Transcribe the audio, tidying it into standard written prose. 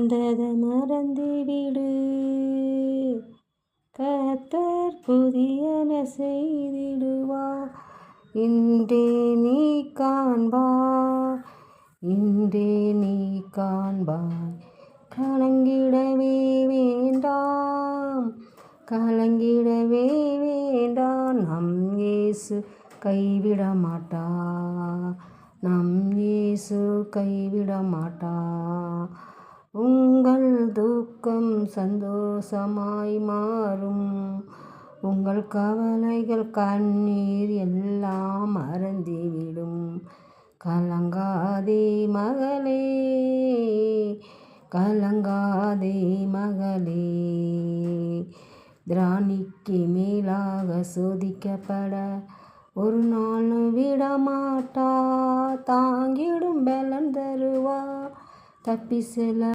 நடந்ததை மறந்துவிடு. கர்த்தர் புதியன செய்திடுவார். இன்றே நீ காண்பாய், இன்றே நீ காண்பாய். கலங்கிடவே வேண்டாம், கலங்கிடவே வேண்டாம். நம் இயேசு கைவிட மாட்டார், நம் இயேசு கைவிட மாட்டார். உங்கள் துக்கம் சந்தோஷமாய் மாறும், உங்கள் கவலைகள் கண்ணீர் எல்லாம் மறந்துவிடும். கலங்காதே மகளே, கலங்காதே மகளே. திராணிக்கு மேலாக சோதிக்கப்பட ஒரு நாளும் விடமாட்டா. தாங்கிடும் பலன் தருவா, தப்பி செல்ல